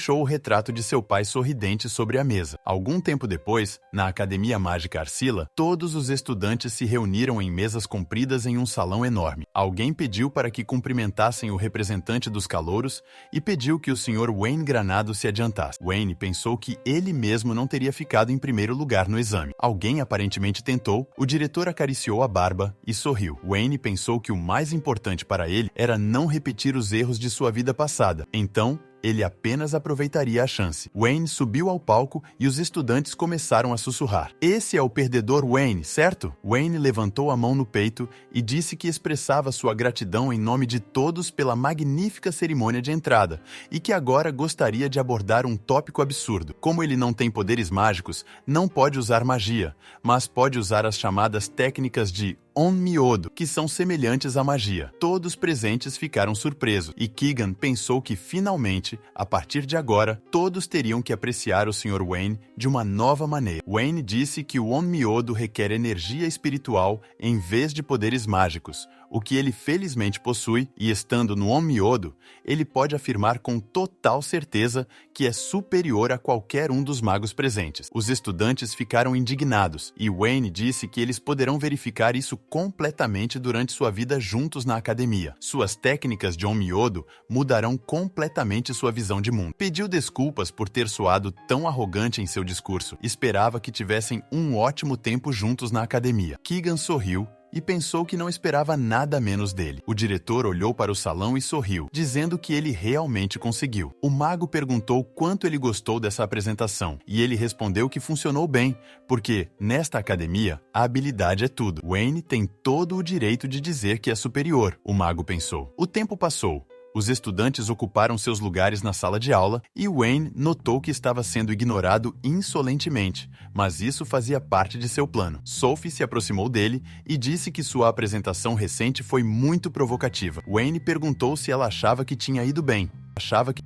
deixou o retrato de seu pai sorridente sobre a mesa. Algum tempo depois, na Academia Mágica Arsila, todos os estudantes se reuniram em mesas compridas em um salão enorme. Alguém pediu para que cumprimentassem o representante dos calouros e pediu que o Sr. Wayne Granado se adiantasse. Wayne pensou que ele mesmo não teria ficado em primeiro lugar no exame. Alguém aparentemente tentou, o diretor acariciou a barba e sorriu. Wayne pensou que o mais importante para ele era não repetir os erros de sua vida passada. Então, ele apenas aproveitaria a chance. Wayne subiu ao palco e os estudantes começaram a sussurrar. Esse é o perdedor Wayne, certo? Wayne levantou a mão no peito e disse que expressava sua gratidão em nome de todos pela magnífica cerimônia de entrada e que agora gostaria de abordar um tópico absurdo. Como ele não tem poderes mágicos, não pode usar magia, mas pode usar as chamadas técnicas de Onmyodo, que são semelhantes à magia. Todos presentes ficaram surpresos, e Keegan pensou que, finalmente, a partir de agora, todos teriam que apreciar o Sr. Wayne de uma nova maneira. Wayne disse que o Onmyodo requer energia espiritual em vez de poderes mágicos, o que ele felizmente possui, e estando no Onmyodo, ele pode afirmar com total certeza que é superior a qualquer um dos magos presentes. Os estudantes ficaram indignados, e Wayne disse que eles poderão verificar isso completamente durante sua vida juntos na academia. Suas técnicas de Onmyodo mudarão completamente sua visão de mundo. Pediu desculpas por ter soado tão arrogante em seu discurso. Esperava que tivessem um ótimo tempo juntos na academia. Keegan sorriu e pensou que não esperava nada menos dele. O diretor olhou para o salão e sorriu, dizendo que ele realmente conseguiu. O mago perguntou quanto ele gostou dessa apresentação, e ele respondeu que funcionou bem, porque, nesta academia, a habilidade é tudo. Wayne tem todo o direito de dizer que é superior, o mago pensou. O tempo passou. Os estudantes ocuparam seus lugares na sala de aula e Wayne notou que estava sendo ignorado insolentemente, mas isso fazia parte de seu plano. Sophie se aproximou dele e disse que sua apresentação recente foi muito provocativa. Wayne perguntou se ela achava que tinha ido bem.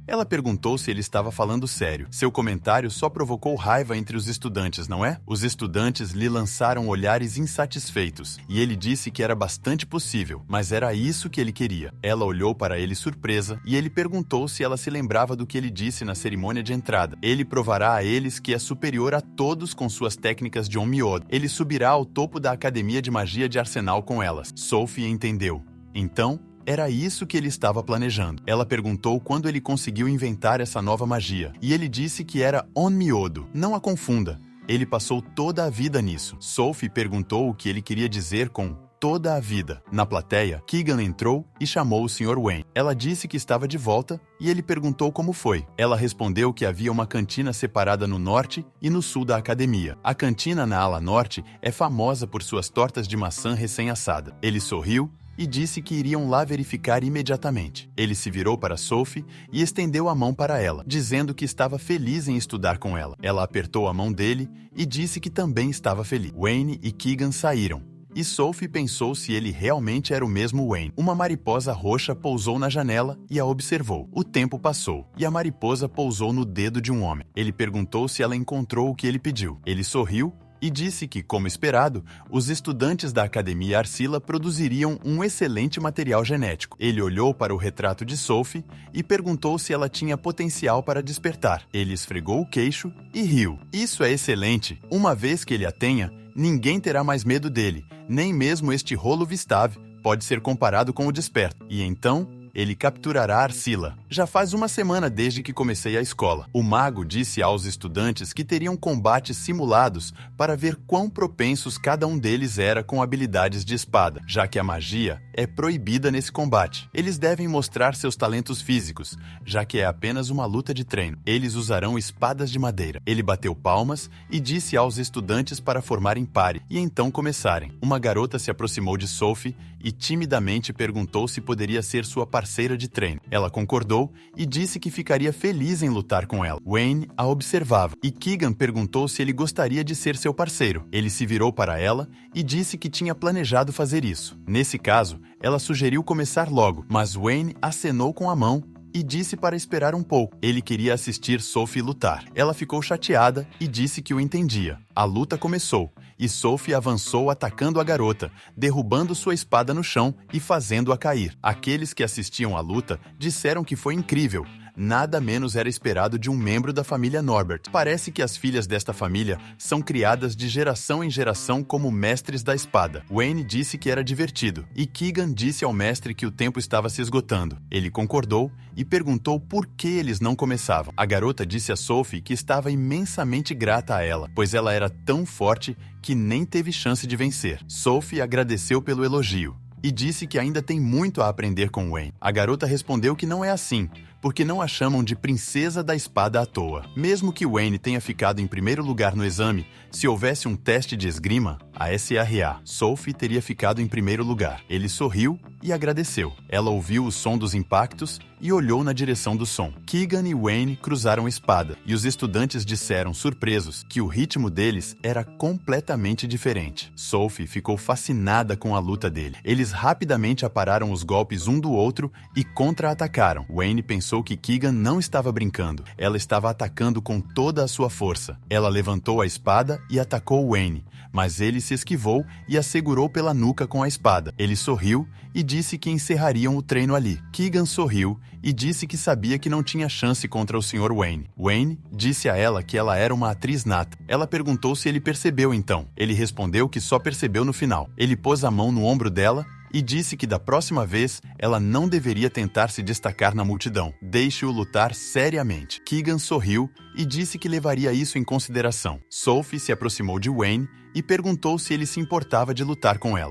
Ela perguntou se ele estava falando sério. Seu comentário só provocou raiva entre os estudantes, não é? Os estudantes lhe lançaram olhares insatisfeitos, e ele disse que era bastante possível, mas era isso que ele queria. Ela olhou para ele surpresa, e ele perguntou se ela se lembrava do que ele disse na cerimônia de entrada. Ele provará a eles que é superior a todos com suas técnicas de Onmyodo. Ele subirá ao topo da Academia de Magia de Arsenal com elas. Sophie entendeu. Então, era isso que ele estava planejando. Ela perguntou quando ele conseguiu inventar essa nova magia, e ele disse que era Onmyodo. Não a confunda. Ele passou toda a vida nisso. Sophie perguntou o que ele queria dizer com toda a vida. Na plateia, Keegan entrou e chamou o Sr. Wayne. Ela disse que estava de volta e ele perguntou como foi. Ela respondeu que havia uma cantina separada no norte e no sul da academia. A cantina na ala norte é famosa por suas tortas de maçã recém-assada. Ele sorriu e disse que iriam lá verificar imediatamente. Ele se virou para Sophie e estendeu a mão para ela, dizendo que estava feliz em estudar com ela. Ela apertou a mão dele e disse que também estava feliz. Wayne e Keegan saíram, e Sophie pensou se ele realmente era o mesmo Wayne. Uma mariposa roxa pousou na janela e a observou. O tempo passou, e a mariposa pousou no dedo de um homem. Ele perguntou se ela encontrou o que ele pediu. Ele sorriu e disse que, como esperado, os estudantes da Academia Arsila produziriam um excelente material genético. Ele olhou para o retrato de Sophie e perguntou se ela tinha potencial para despertar. Ele esfregou o queixo e riu. Isso é excelente. Uma vez que ele a tenha, ninguém terá mais medo dele. Nem mesmo este rolo Vistave pode ser comparado com o desperto. E então, ele capturará Arsila. Já faz uma semana desde que comecei a escola. O mago disse aos estudantes que teriam combates simulados para ver quão propensos cada um deles era com habilidades de espada, já que a magia é proibida nesse combate. Eles devem mostrar seus talentos físicos, já que é apenas uma luta de treino. Eles usarão espadas de madeira. Ele bateu palmas e disse aos estudantes para formarem pare e então começarem. Uma garota se aproximou de Sophie e timidamente perguntou se poderia ser sua parceira de treino. Ela concordou e disse que ficaria feliz em lutar com ela. Wayne a observava e Keegan perguntou se ele gostaria de ser seu parceiro. Ele se virou para ela e disse que tinha planejado fazer isso. Nesse caso, ela sugeriu começar logo, mas Wayne acenou com a mão e disse para esperar um pouco. Ele queria assistir Sophie lutar. Ela ficou chateada e disse que o entendia. A luta começou, e Sophie avançou atacando a garota, derrubando sua espada no chão e fazendo-a cair. Aqueles que assistiam à luta disseram que foi incrível. Nada menos era esperado de um membro da família Norbert. Parece que as filhas desta família são criadas de geração em geração como mestres da espada. Wayne disse que era divertido, e Keegan disse ao mestre que o tempo estava se esgotando. Ele concordou e perguntou por que eles não começavam. A garota disse a Sophie que estava imensamente grata a ela, pois ela era tão forte que nem teve chance de vencer. Sophie agradeceu pelo elogio e disse que ainda tem muito a aprender com Wayne. A garota respondeu que não é assim, porque não a chamam de princesa da espada à toa. Mesmo que Wayne tenha ficado em primeiro lugar no exame, se houvesse um teste de esgrima, a SRA, Sophie teria ficado em primeiro lugar. Ele sorriu e agradeceu. Ela ouviu o som dos impactos e olhou na direção do som. Keegan e Wayne cruzaram a espada, e os estudantes disseram, surpresos, que o ritmo deles era completamente diferente. Sophie ficou fascinada com a luta dele. Eles rapidamente apararam os golpes um do outro e contra-atacaram. Wayne pensou que Keegan não estava brincando. Ela estava atacando com toda a sua força. Ela levantou a espada e atacou Wayne, mas ele se esquivou e a segurou pela nuca com a espada. Ele sorriu e disse que encerrariam o treino ali. Keegan sorriu e disse que sabia que não tinha chance contra o Sr. Wayne. Wayne disse a ela que ela era uma atriz nata. Ela perguntou se ele percebeu então. Ele respondeu que só percebeu no final. Ele pôs a mão no ombro dela e disse que da próxima vez ela não deveria tentar se destacar na multidão. Deixe-o lutar seriamente. Keegan sorriu e disse que levaria isso em consideração. Sophie se aproximou de Wayne e perguntou se ele se importava de lutar com ela.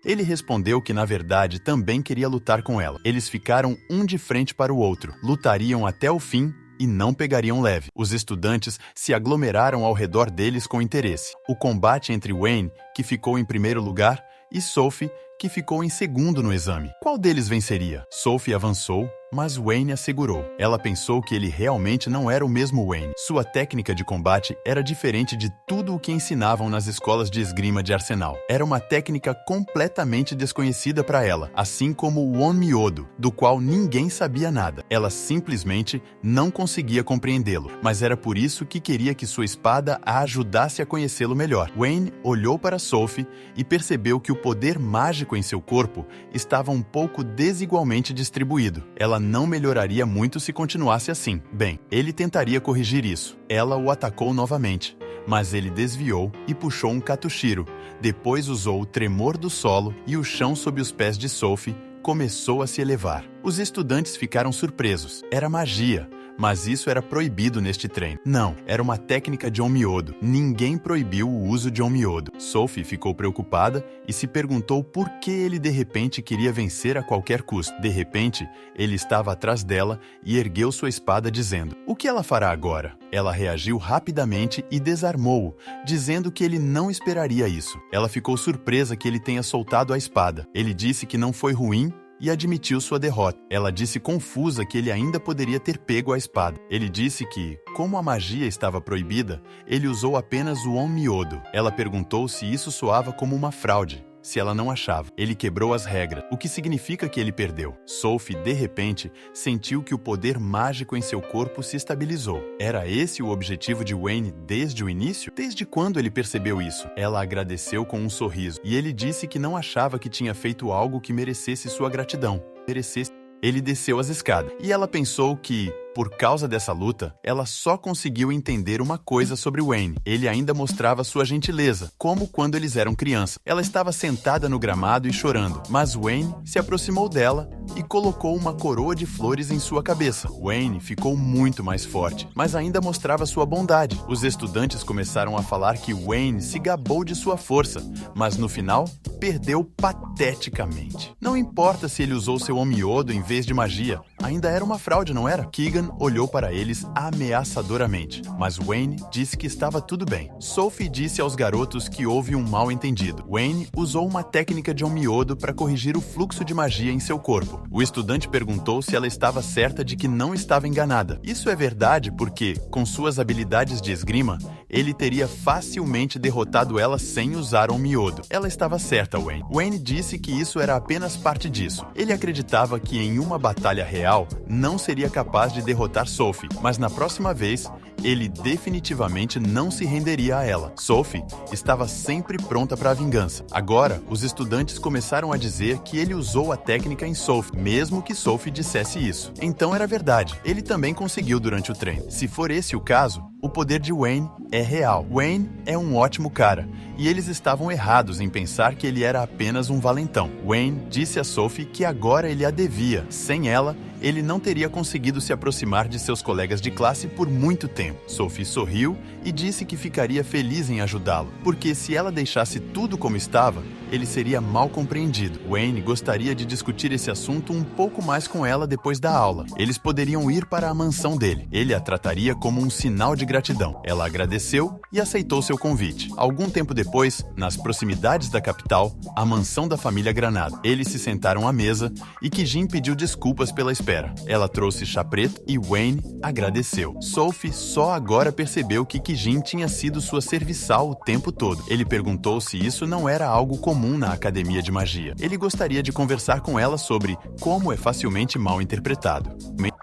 Ele respondeu que na verdade também queria lutar com ela. Eles ficaram um de frente para o outro, lutariam até o fim e não pegariam leve. Os estudantes se aglomeraram ao redor deles com interesse. O combate entre Wayne, que ficou em primeiro lugar, e Sophie, que ficou em segundo no exame. Qual deles venceria? Sophie avançou, mas Wayne a segurou. Ela pensou que ele realmente não era o mesmo Wayne. Sua técnica de combate era diferente de tudo o que ensinavam nas escolas de esgrima de Arsenal. Era uma técnica completamente desconhecida para ela, assim como o Onmyodo, do qual ninguém sabia nada. Ela simplesmente não conseguia compreendê-lo, mas era por isso que queria que sua espada a ajudasse a conhecê-lo melhor. Wayne olhou para Sophie e percebeu que o poder mágico em seu corpo estava um pouco desigualmente distribuído. Ela não melhoraria muito se continuasse assim. Bem, ele tentaria corrigir isso. Ela o atacou novamente, mas ele desviou e puxou um Katushiro. Depois usou o tremor do solo e o chão sob os pés de Sophie começou a se elevar. Os estudantes ficaram surpresos. Era magia. Mas isso era proibido neste treino. Não, era uma técnica de Onmyodo. Ninguém proibiu o uso de Onmyodo. Sophie ficou preocupada e se perguntou por que ele de repente queria vencer a qualquer custo. De repente, ele estava atrás dela e ergueu sua espada dizendo: "O que ela fará agora?" Ela reagiu rapidamente e desarmou-o, dizendo que ele não esperaria isso. Ela ficou surpresa que ele tenha soltado a espada. Ele disse que não foi ruim e admitiu sua derrota. Ela disse confusa que ele ainda poderia ter pego a espada. Ele disse que, como a magia estava proibida, ele usou apenas o Onmyodo. Ela perguntou se isso soava como uma fraude, se ela não achava. Ele quebrou as regras, o que significa que ele perdeu. Sophie, de repente, sentiu que o poder mágico em seu corpo se estabilizou. Era esse o objetivo de Wayne desde o início? Desde quando ele percebeu isso? Ela agradeceu com um sorriso, e ele disse que não achava que tinha feito algo que merecesse sua gratidão. Ele desceu as escadas, e ela pensou que, por causa dessa luta, ela só conseguiu entender uma coisa sobre Wayne. Ele ainda mostrava sua gentileza, como quando eles eram crianças. Ela estava sentada no gramado e chorando, mas Wayne se aproximou dela e colocou uma coroa de flores em sua cabeça. Wayne ficou muito mais forte, mas ainda mostrava sua bondade. Os estudantes começaram a falar que Wayne se gabou de sua força, mas no final, perdeu pateticamente. Não importa se ele usou seu Onmyodo em vez de magia, ainda era uma fraude, não era? Keegan olhou para eles ameaçadoramente, mas Wayne disse que estava tudo bem. Sophie disse aos garotos que houve um mal-entendido. Wayne usou uma técnica de Onmyodo para corrigir o fluxo de magia em seu corpo. O estudante perguntou se ela estava certa de que não estava enganada. Isso é verdade porque, com suas habilidades de esgrima, ele teria facilmente derrotado ela sem usar Onmyodo. Ela estava certa, Wayne. Wayne disse que isso era apenas parte disso. Ele acreditava que em uma batalha real, não seria capaz de derrotar Sophie, mas na próxima vez, ele definitivamente não se renderia a ela. Sophie estava sempre pronta para a vingança. Agora, os estudantes começaram a dizer que ele usou a técnica em Sophie, mesmo que Sophie dissesse isso. Então era verdade. Ele também conseguiu durante o treino. Se for esse o caso, o poder de Wayne é real. Wayne é um ótimo cara, e eles estavam errados em pensar que ele era apenas um valentão. Wayne disse a Sophie que agora ele a devia. Sem ela, ele não teria conseguido se aproximar de seus colegas de classe por muito tempo. Sophie sorriu e disse que ficaria feliz em ajudá-lo, porque se ela deixasse tudo como estava, ele seria mal compreendido. Wayne gostaria de discutir esse assunto um pouco mais com ela depois da aula. Eles poderiam ir para a mansão dele. Ele a trataria como um sinal de gratidão. Ela agradeceu e aceitou seu convite. Algum tempo depois, nas proximidades da capital, a mansão da família Granada. Eles se sentaram à mesa e Kijin pediu desculpas pela espera. Ela trouxe chá preto e Wayne agradeceu. Sophie só agora percebeu que Kijin tinha sido sua serviçal o tempo todo. Ele perguntou se isso não era algo comum na academia de magia. Ele gostaria de conversar com ela sobre como é facilmente mal interpretado.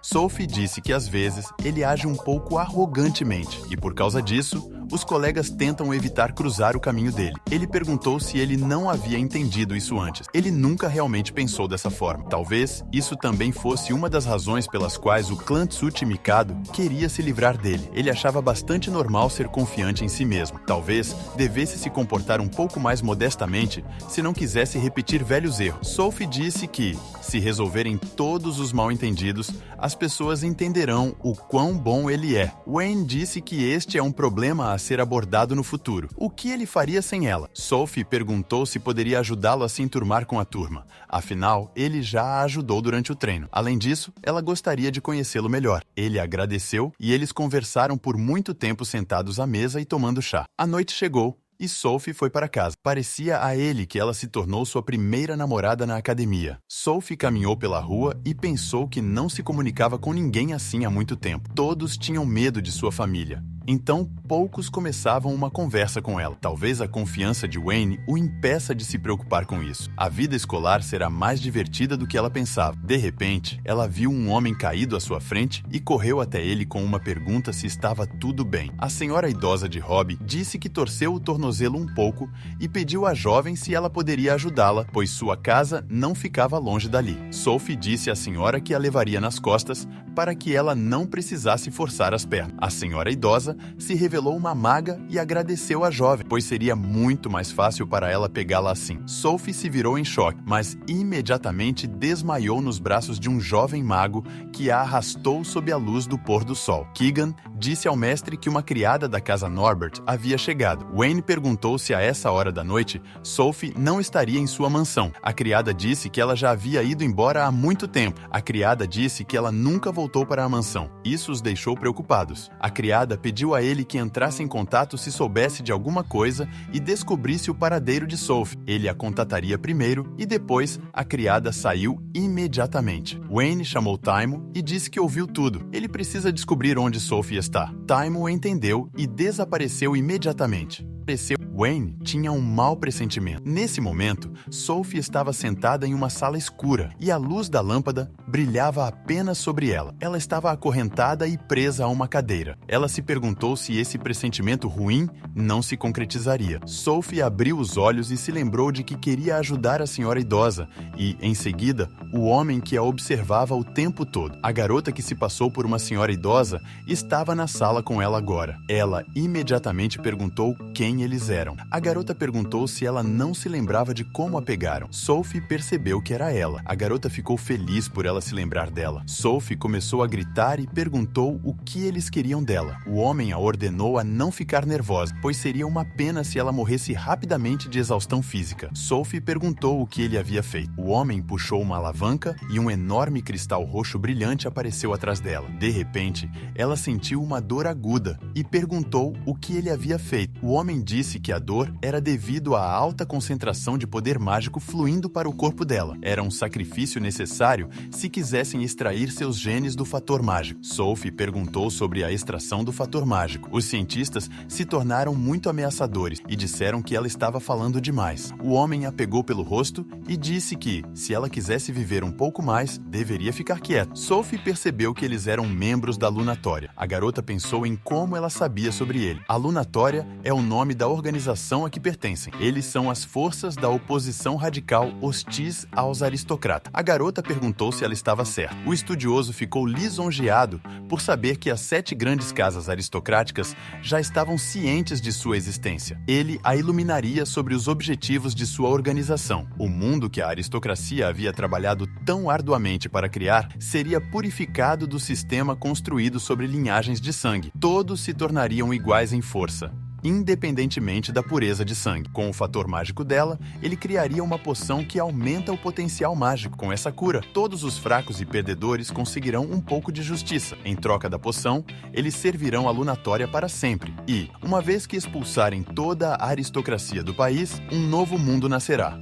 Sophie disse que às vezes ele age um pouco arrogantemente e por causa disso, os colegas tentam evitar cruzar o caminho dele. Ele perguntou se ele não havia entendido isso antes. Ele nunca realmente pensou dessa forma. Talvez isso também fosse uma das razões pelas quais o clã Tsuchi Mikado queria se livrar dele. Ele achava bastante normal ser confiante em si mesmo. Talvez devesse se comportar um pouco mais modestamente se não quisesse repetir velhos erros. Sophie disse que, se resolverem todos os mal-entendidos, as pessoas entenderão o quão bom ele é. Wayne disse que este é um problema a ser abordado no futuro. O que ele faria sem ela? Sophie perguntou se poderia ajudá-lo a se enturmar com a turma. Afinal, ele já a ajudou durante o treino. Além disso, ela gostaria de conhecê-lo melhor. Ele agradeceu e eles conversaram por muito tempo sentados à mesa e tomando chá. A noite chegou e Sophie foi para casa. Parecia a ele que ela se tornou sua primeira namorada na academia. Sophie caminhou pela rua e pensou que não se comunicava com ninguém assim há muito tempo. Todos tinham medo de sua família. Então, poucos começavam uma conversa com ela. Talvez a confiança de Wayne o impeça de se preocupar com isso. A vida escolar será mais divertida do que ela pensava. De repente, ela viu um homem caído à sua frente e correu até ele com uma pergunta se estava tudo bem. A senhora idosa de Robbie disse que torceu o tornozelo um pouco e pediu à jovem se ela poderia ajudá-la, pois sua casa não ficava longe dali. Sophie disse à senhora que a levaria nas costas para que ela não precisasse forçar as pernas. A senhora idosa se revelou uma maga e agradeceu à jovem, pois seria muito mais fácil para ela pegá-la assim. Sophie se virou em choque, mas imediatamente desmaiou nos braços de um jovem mago que a arrastou sob a luz do pôr do sol. Keegan disse ao mestre que uma criada da casa Norbert havia chegado. Wayne perguntou se a essa hora da noite Sophie não estaria em sua mansão. A criada disse que ela já havia ido embora há muito tempo. A criada disse que ela nunca voltou para a mansão. Isso os deixou preocupados. A criada pediu a ele que entrasse em contato se soubesse de alguma coisa e descobrisse o paradeiro de Sophie. Ele a contataria primeiro e depois a criada saiu imediatamente. Wayne chamou Taimo e disse que ouviu tudo. Ele precisa descobrir onde Sophie está. Taimo entendeu e desapareceu imediatamente. Wayne tinha um mau pressentimento. Nesse momento, Sophie estava sentada em uma sala escura e a luz da lâmpada brilhava apenas sobre ela. Ela estava acorrentada e presa a uma cadeira. Ela se perguntou se esse pressentimento ruim não se concretizaria. Sophie abriu os olhos e se lembrou de que queria ajudar a senhora idosa e, em seguida, o homem que a observava o tempo todo. A garota que se passou por uma senhora idosa estava na sala com ela agora. Ela imediatamente perguntou quem eles eram. A garota perguntou se ela não se lembrava de como a pegaram. Sophie percebeu que era ela. A garota ficou feliz por ela se lembrar dela. Sophie começou a gritar e perguntou o que eles queriam dela. O homem a ordenou a não ficar nervosa, pois seria uma pena se ela morresse rapidamente de exaustão física. Sophie perguntou o que ele havia feito. O homem puxou uma alavanca e um enorme cristal roxo brilhante apareceu atrás dela. De repente, ela sentiu uma dor aguda e perguntou o que ele havia feito. O homem disse que a dor era devido à alta concentração de poder mágico fluindo para o corpo dela. Era um sacrifício necessário se que quisessem extrair seus genes do fator mágico. Sophie perguntou sobre a extração do fator mágico. Os cientistas se tornaram muito ameaçadores e disseram que ela estava falando demais. O homem a pegou pelo rosto e disse que, se ela quisesse viver um pouco mais, deveria ficar quieta. Sophie percebeu que eles eram membros da Lunatória. A garota pensou em como ela sabia sobre ele. A Lunatória é o nome da organização a que pertencem. Eles são as forças da oposição radical hostis aos aristocratas. A garota perguntou se ela estava certa. O estudioso ficou lisonjeado por saber que as 7 grandes casas aristocráticas já estavam cientes de sua existência. Ele a iluminaria sobre os objetivos de sua organização. O mundo que a aristocracia havia trabalhado tão arduamente para criar seria purificado do sistema construído sobre linhagens de sangue. Todos se tornariam iguais em força, independentemente da pureza de sangue. Com o fator mágico dela, ele criaria uma poção que aumenta o potencial mágico. Com essa cura, todos os fracos e perdedores conseguirão um pouco de justiça. Em troca da poção, eles servirão a Lunatória para sempre. E, uma vez que expulsarem toda a aristocracia do país, um novo mundo nascerá.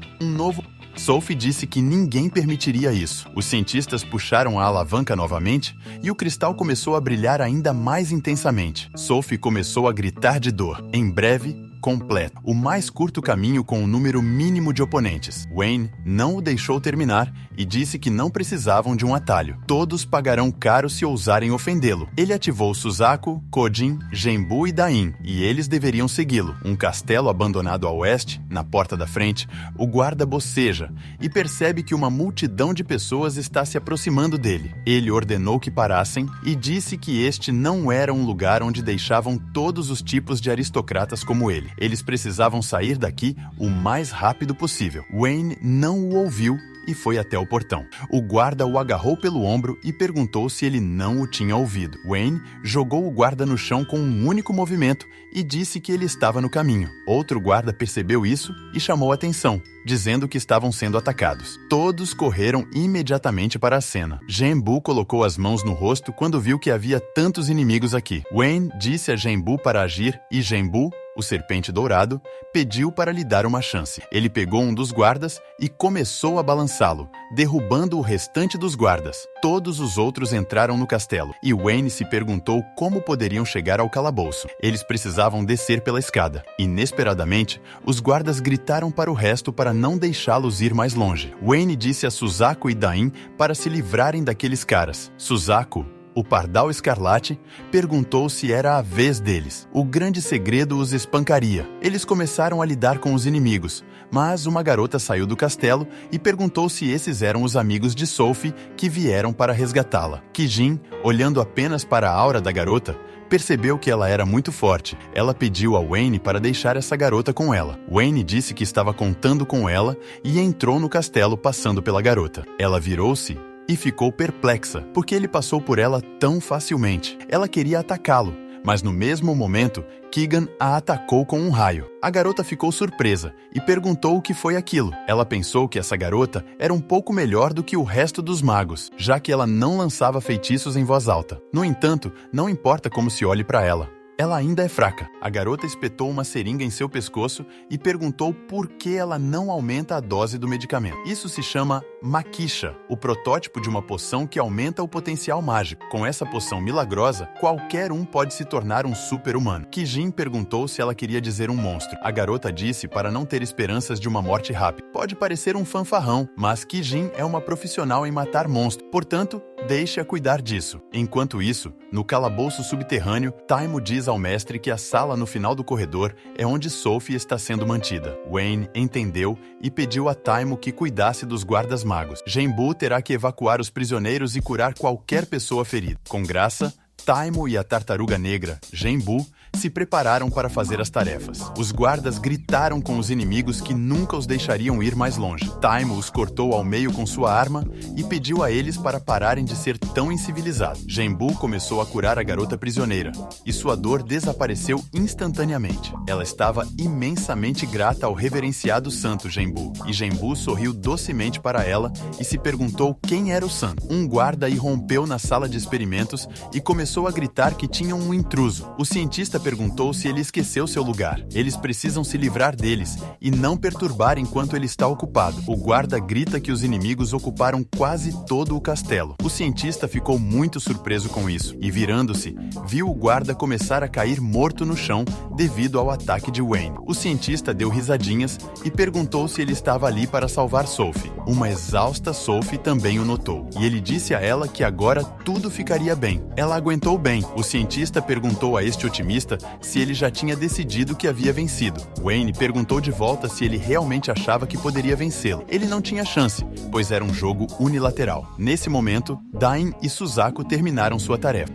Sophie disse que ninguém permitiria isso. Os cientistas puxaram a alavanca novamente e o cristal começou a brilhar ainda mais intensamente. Sophie começou a gritar de dor. Em breve, completo. O mais curto caminho com o número mínimo de oponentes. Wayne não o deixou terminar e disse que não precisavam de um atalho. Todos pagarão caro se ousarem ofendê-lo. Ele ativou Suzaku, Kojin, Genbu e Dain, e eles deveriam segui-lo. Um castelo abandonado a oeste, na porta da frente, o guarda boceja e percebe que uma multidão de pessoas está se aproximando dele. Ele ordenou que parassem e disse que este não era um lugar onde deixavam todos os tipos de aristocratas como ele. Eles precisavam sair daqui o mais rápido possível. Wayne não o ouviu e foi até o portão. O guarda o agarrou pelo ombro e perguntou se ele não o tinha ouvido. Wayne jogou o guarda no chão com um único movimento e disse que ele estava no caminho. Outro guarda percebeu isso e chamou atenção, dizendo que estavam sendo atacados. Todos correram imediatamente para a cena. Genbu colocou as mãos no rosto quando viu que havia tantos inimigos aqui. Wayne disse a Genbu para agir e Genbu, o serpente dourado, pediu para lhe dar uma chance. Ele pegou um dos guardas e começou a balançá-lo, derrubando o restante dos guardas. Todos os outros entraram no castelo, e Wayne se perguntou como poderiam chegar ao calabouço. Eles precisavam descer pela escada. Inesperadamente, os guardas gritaram para o resto para não deixá-los ir mais longe. Wayne disse a Suzaku e Dain para se livrarem daqueles caras. Suzaku, o pardal escarlate, perguntou se era a vez deles. O grande segredo os espancaria. Eles começaram a lidar com os inimigos, mas uma garota saiu do castelo e perguntou se esses eram os amigos de Sophie que vieram para resgatá-la. Kijin, olhando apenas para a aura da garota, percebeu que ela era muito forte. Ela pediu a Wayne para deixar essa garota com ela. Wayne disse que estava contando com ela e entrou no castelo passando pela garota. Ela virou-se e ficou perplexa, porque ele passou por ela tão facilmente. Ela queria atacá-lo, mas no mesmo momento, Keegan a atacou com um raio. A garota ficou surpresa e perguntou o que foi aquilo. Ela pensou que essa garota era um pouco melhor do que o resto dos magos, já que ela não lançava feitiços em voz alta. No entanto, não importa como se olhe para ela. Ela ainda é fraca. A garota espetou uma seringa em seu pescoço e perguntou por que ela não aumenta a dose do medicamento. Isso se chama Makisha, o protótipo de uma poção que aumenta o potencial mágico. Com essa poção milagrosa, qualquer um pode se tornar um super-humano. Kijin perguntou se ela queria dizer um monstro. A garota disse para não ter esperanças de uma morte rápida. Pode parecer um fanfarrão, mas Kijin é uma profissional em matar monstros. Portanto, deixe-a cuidar disso. Enquanto isso, no calabouço subterrâneo, Taimo diz ao mestre que a sala no final do corredor é onde Sophie está sendo mantida. Wayne entendeu e pediu a Taimo que cuidasse dos guardas magos. Genbu terá que evacuar os prisioneiros e curar qualquer pessoa ferida. Com graça, Taimo e a tartaruga negra, Genbu, se prepararam para fazer as tarefas. Os guardas gritaram com os inimigos que nunca os deixariam ir mais longe. Taimo os cortou ao meio com sua arma e pediu a eles para pararem de ser tão incivilizados. Genbu começou a curar a garota prisioneira e sua dor desapareceu instantaneamente. Ela estava imensamente grata ao reverenciado santo Genbu, e Genbu sorriu docemente para ela e se perguntou quem era o santo. Um guarda irrompeu na sala de experimentos e começou a gritar que tinha um intruso. O cientista perguntou se ele esqueceu seu lugar. Eles precisam se livrar deles e não perturbar enquanto ele está ocupado. O guarda grita que os inimigos ocuparam quase todo o castelo. O cientista ficou muito surpreso com isso e, virando-se, viu o guarda começar a cair morto no chão devido ao ataque de Wayne. O cientista deu risadinhas e perguntou se ele estava ali para salvar Sophie. Uma exausta Sophie também o notou, e ele disse a ela que agora tudo ficaria bem. Ela aguentou bem. O cientista perguntou a este otimista se ele já tinha decidido que havia vencido. Wayne perguntou de volta se ele realmente achava que poderia vencê-lo. Ele não tinha chance, pois era um jogo unilateral. Nesse momento, Dain e Suzaku terminaram sua tarefa.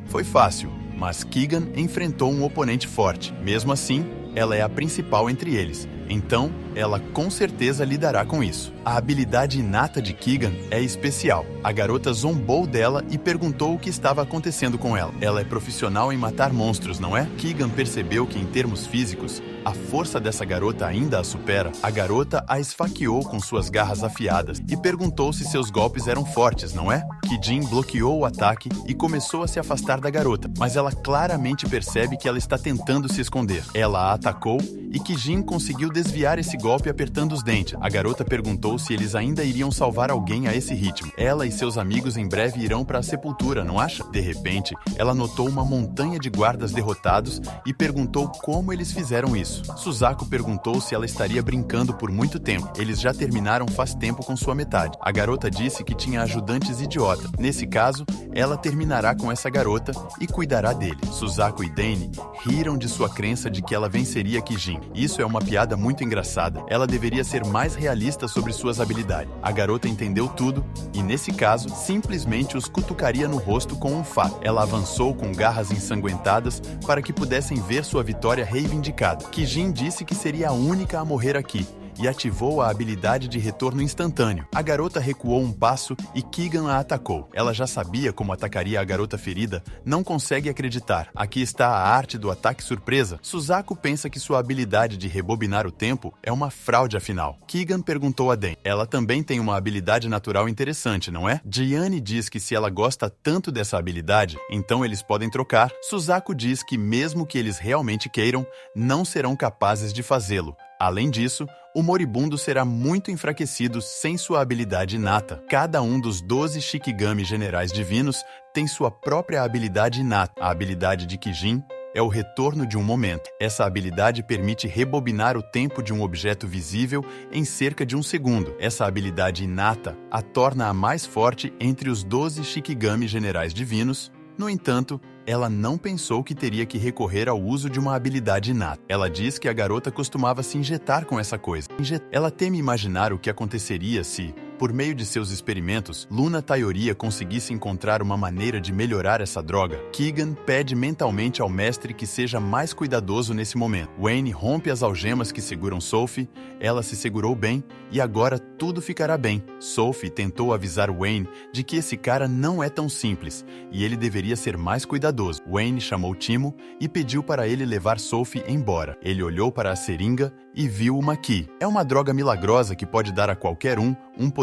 Foi fácil, mas Keegan enfrentou um oponente forte. Mesmo assim, ela é a principal entre eles. Então, ela com certeza lidará com isso. A habilidade inata de Keegan é especial. A garota zombou dela e perguntou o que estava acontecendo com ela. Ela é profissional em matar monstros, não é? Keegan percebeu que, em termos físicos, a força dessa garota ainda a supera. A garota a esfaqueou com suas garras afiadas e perguntou se seus golpes eram fortes, não é? Kijin bloqueou o ataque e começou a se afastar da garota, mas ela claramente percebe que ela está tentando se esconder. Ela a atacou e Kijin conseguiu desviar esse golpe apertando os dentes. A garota perguntou se eles ainda iriam salvar alguém a esse ritmo. Ela e seus amigos em breve irão para a sepultura, não acha? De repente, ela notou uma montanha de guardas derrotados e perguntou como eles fizeram isso. Suzaku perguntou se ela estaria brincando por muito tempo. Eles já terminaram faz tempo com sua metade. A garota disse que tinha ajudantes idiotas. Nesse caso, ela terminará com essa garota e cuidará dele. Suzaku e Dane riram de sua crença de que ela venceria Kijin. Isso é uma piada muito engraçada. Ela deveria ser mais realista sobre suas habilidades. A garota entendeu tudo e, nesse caso, simplesmente os cutucaria no rosto com um fato. Ela avançou com garras ensanguentadas para que pudessem ver sua vitória reivindicada. Kijin disse que seria a única a morrer aqui e ativou a habilidade de retorno instantâneo. A garota recuou um passo e Keegan a atacou. Ela já sabia como atacaria a garota ferida, não consegue acreditar. Aqui está a arte do ataque surpresa. Suzaku pensa que sua habilidade de rebobinar o tempo é uma fraude afinal. Keegan perguntou a Dan. Ela também tem uma habilidade natural interessante, não é? Gianni diz que se ela gosta tanto dessa habilidade, então eles podem trocar. Suzaku diz que mesmo que eles realmente queiram, não serão capazes de fazê-lo. Além disso, o moribundo será muito enfraquecido sem sua habilidade inata. Cada um dos 12 Shikigami generais divinos tem sua própria habilidade inata. A habilidade de Kijin é o retorno de um momento. Essa habilidade permite rebobinar o tempo de um objeto visível em cerca de um segundo. Essa habilidade inata a torna a mais forte entre os 12 Shikigami generais divinos. No entanto, ela não pensou que teria que recorrer ao uso de uma habilidade inata. Ela diz que a garota costumava se injetar com essa coisa. Ela teme imaginar o que aconteceria se, por meio de seus experimentos, Luna Taioria conseguisse encontrar uma maneira de melhorar essa droga. Keegan pede mentalmente ao mestre que seja mais cuidadoso nesse momento. Wayne rompe as algemas que seguram Sophie, ela se segurou bem e agora tudo ficará bem. Sophie tentou avisar Wayne de que esse cara não é tão simples e ele deveria ser mais cuidadoso. Wayne chamou Timo e pediu para ele levar Sophie embora. Ele olhou para a seringa e viu uma Ki. É uma droga milagrosa que pode dar a qualquer um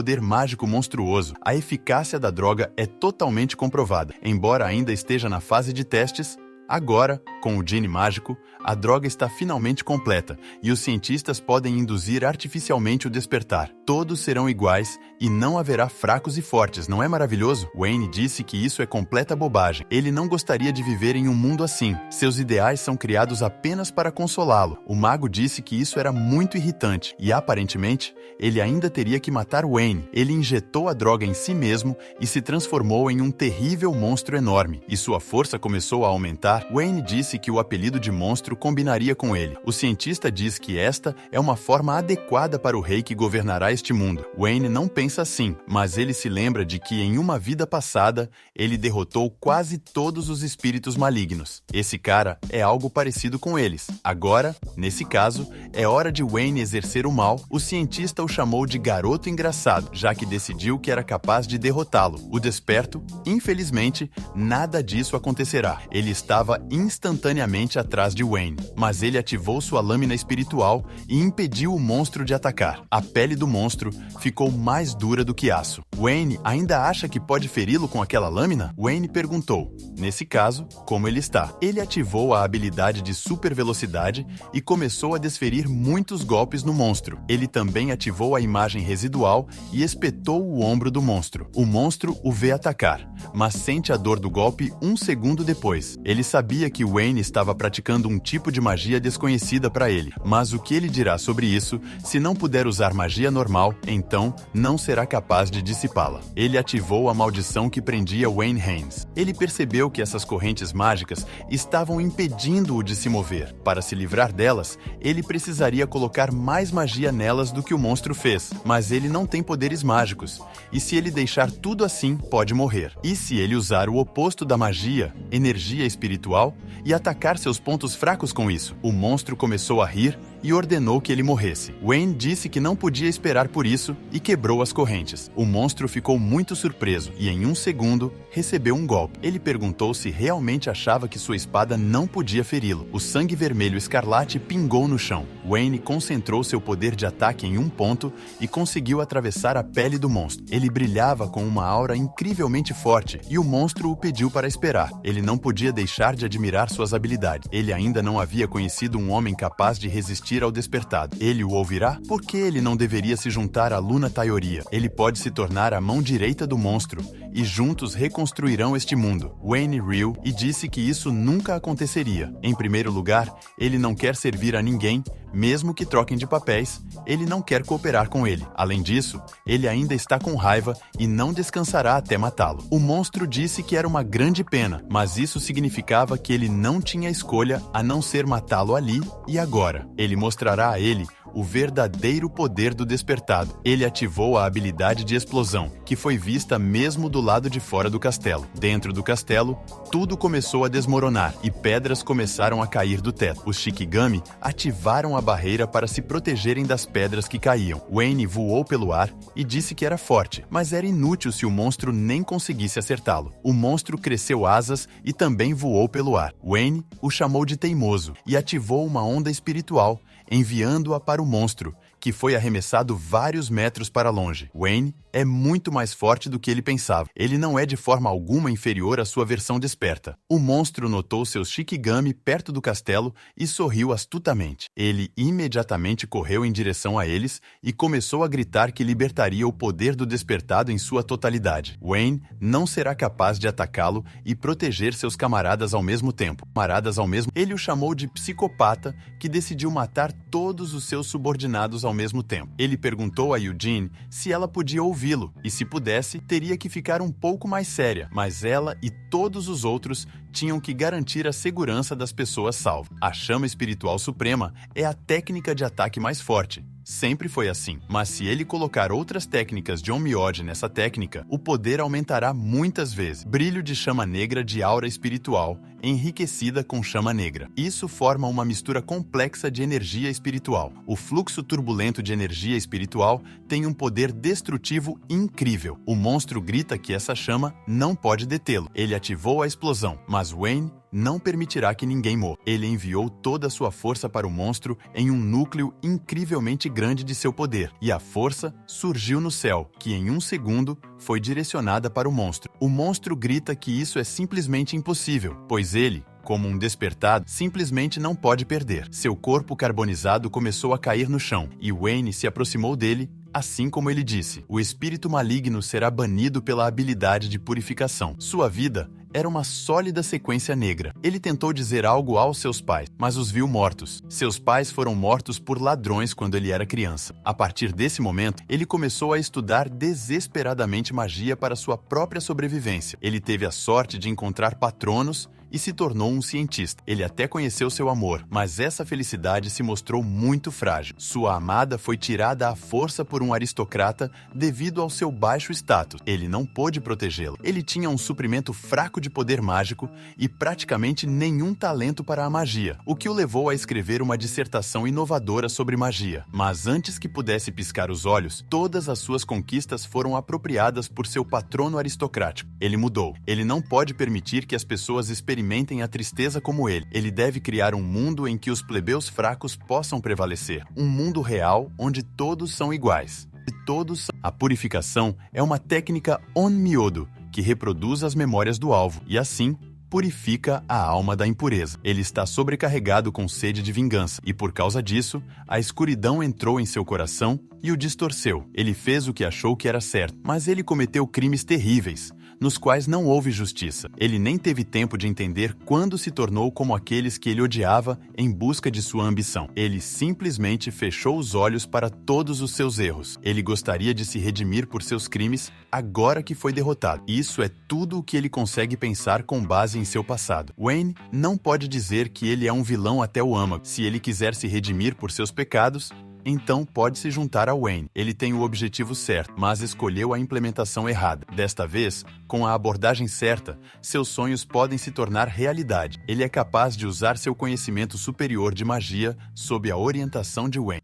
poder mágico monstruoso. A eficácia da droga é totalmente comprovada. Embora ainda esteja na fase de testes, agora, com o Gene mágico, a droga está finalmente completa e os cientistas podem induzir artificialmente o despertar. Todos serão iguais e não haverá fracos e fortes, não é maravilhoso? Wayne disse que isso é completa bobagem. Ele não gostaria de viver em um mundo assim. Seus ideais são criados apenas para consolá-lo. O mago disse que isso era muito irritante e, aparentemente, ele ainda teria que matar Wayne. Ele injetou a droga em si mesmo e se transformou em um terrível monstro enorme. E sua força começou a aumentar. Wayne disse que o apelido de monstro combinaria com ele. O cientista diz que esta é uma forma adequada para o rei que governará este mundo. Wayne não pensa assim, mas ele se lembra de que em uma vida passada, ele derrotou quase todos os espíritos malignos. Esse cara é algo parecido com eles. Agora, nesse caso, é hora de Wayne exercer o mal. O cientista o chamou de garoto engraçado, já que decidiu que era capaz de derrotá-lo. O desperto, infelizmente, nada disso acontecerá. Ele estava instantaneamente instantaneamente atrás de Wayne, mas ele ativou sua lâmina espiritual e impediu o monstro de atacar. A pele do monstro ficou mais dura do que aço. Wayne ainda acha que pode feri-lo com aquela lâmina? Wayne perguntou. Nesse caso, como ele está? Ele ativou a habilidade de super velocidade e começou a desferir muitos golpes no monstro. Ele também ativou a imagem residual e espetou o ombro do monstro. O monstro o vê atacar, mas sente a dor do golpe um segundo depois. Ele sabia que Wayne estava praticando um tipo de magia desconhecida para ele, mas o que ele dirá sobre isso, se não puder usar magia normal, então não será capaz de dissipá-la. Ele ativou a maldição que prendia Wayne Haynes. Ele percebeu que essas correntes mágicas estavam impedindo-o de se mover. Para se livrar delas, ele precisaria colocar mais magia nelas do que o monstro fez, mas ele não tem poderes mágicos, e se ele deixar tudo assim, pode morrer. E se ele usar o oposto da magia, energia espiritual, e atacar seus pontos fracos com isso? O monstro começou a rir e ordenou que ele morresse. Wayne disse que não podia esperar por isso e quebrou as correntes. O monstro ficou muito surpreso e, em um segundo, recebeu um golpe. Ele perguntou se realmente achava que sua espada não podia feri-lo. O sangue vermelho escarlate pingou no chão. Wayne concentrou seu poder de ataque em um ponto e conseguiu atravessar a pele do monstro. Ele brilhava com uma aura incrivelmente forte e o monstro o pediu para esperar. Ele não podia deixar de admirar suas habilidades. Ele ainda não havia conhecido um homem capaz de resistir ao despertado. Ele o ouvirá? Por que ele não deveria se juntar a Luna Taioria? Ele pode se tornar a mão direita do monstro e juntos reconstruirão este mundo. Wayne riu e disse que isso nunca aconteceria. Em primeiro lugar, ele não quer servir a ninguém, mesmo que troquem de papéis, ele não quer cooperar com ele. Além disso, ele ainda está com raiva e não descansará até matá-lo. O monstro disse que era uma grande pena, mas isso significava que ele não tinha escolha a não ser matá-lo ali e agora. Ele mostrará a ele o verdadeiro poder do despertado. Ele ativou a habilidade de explosão, que foi vista mesmo do lado de fora do castelo. Dentro do castelo, tudo começou a desmoronar e pedras começaram a cair do teto. Os Shikigami ativaram a barreira para se protegerem das pedras que caíam. Wayne voou pelo ar e disse que era forte, mas era inútil se o monstro nem conseguisse acertá-lo. O monstro cresceu asas e também voou pelo ar. Wayne o chamou de teimoso e ativou uma onda espiritual, enviando-a para o monstro, que foi arremessado vários metros para longe. Wayne é muito mais forte do que ele pensava. Ele não é de forma alguma inferior à sua versão desperta. O monstro notou seus Shikigami perto do castelo e sorriu astutamente. Ele imediatamente correu em direção a eles e começou a gritar que libertaria o poder do despertado em sua totalidade. Wayne não será capaz de atacá-lo e proteger seus camaradas ao mesmo tempo. Ele o chamou de psicopata que decidiu matar todos os seus subordinados ao mesmo tempo. Ele perguntou a Eugene se ela podia ouvi-lo e, se pudesse, teria que ficar um pouco mais séria, mas ela e todos os outros tinham que garantir a segurança das pessoas salvas. A chama espiritual suprema é a técnica de ataque mais forte. Sempre foi assim, mas se ele colocar outras técnicas de Onmyode nessa técnica, o poder aumentará muitas vezes. Brilho de chama negra de aura espiritual, enriquecida com chama negra. Isso forma uma mistura complexa de energia espiritual. O fluxo turbulento de energia espiritual tem um poder destrutivo incrível. O monstro grita que essa chama não pode detê-lo. Ele ativou a explosão, mas Wayne não permitirá que ninguém morra. Ele enviou toda a sua força para o monstro em um núcleo incrivelmente grande de seu poder, e a força surgiu no céu, que em um segundo foi direcionada para o monstro. O monstro grita que isso é simplesmente impossível, pois ele, como um despertado, simplesmente não pode perder. Seu corpo carbonizado começou a cair no chão, e Wayne se aproximou dele, assim como ele disse. O espírito maligno será banido pela habilidade de purificação. Sua vida era uma sólida sequência negra. Ele tentou dizer algo aos seus pais, mas os viu mortos. Seus pais foram mortos por ladrões quando ele era criança. A partir desse momento, ele começou a estudar desesperadamente magia para sua própria sobrevivência. Ele teve a sorte de encontrar patronos e se tornou um cientista. Ele até conheceu seu amor, mas essa felicidade se mostrou muito frágil. Sua amada foi tirada à força por um aristocrata devido ao seu baixo status. Ele não pôde protegê-la. Ele tinha um suprimento fraco de poder mágico e praticamente nenhum talento para a magia, o que o levou a escrever uma dissertação inovadora sobre magia. Mas antes que pudesse piscar os olhos, todas as suas conquistas foram apropriadas por seu patrono aristocrático. Ele mudou. Ele não pode permitir que as pessoas experimentem experimentem a tristeza como ele. Ele deve criar um mundo em que os plebeus fracos possam prevalecer. Um mundo real onde todos são iguais. A purificação é uma técnica on-myodo, que reproduz as memórias do alvo e, assim, purifica a alma da impureza. Ele está sobrecarregado com sede de vingança e, por causa disso, a escuridão entrou em seu coração e o distorceu. Ele fez o que achou que era certo, mas ele cometeu crimes terríveis, nos quais não houve justiça. Ele nem teve tempo de entender quando se tornou como aqueles que ele odiava em busca de sua ambição. Ele simplesmente fechou os olhos para todos os seus erros. Ele gostaria de se redimir por seus crimes agora que foi derrotado. Isso é tudo o que ele consegue pensar com base em seu passado. Wayne não pode dizer que ele é um vilão até o âmago. Se ele quiser se redimir por seus pecados, então pode se juntar a Wayne. Ele tem o objetivo certo, mas escolheu a implementação errada. Desta vez, com a abordagem certa, seus sonhos podem se tornar realidade. Ele é capaz de usar seu conhecimento superior de magia sob a orientação de Wayne.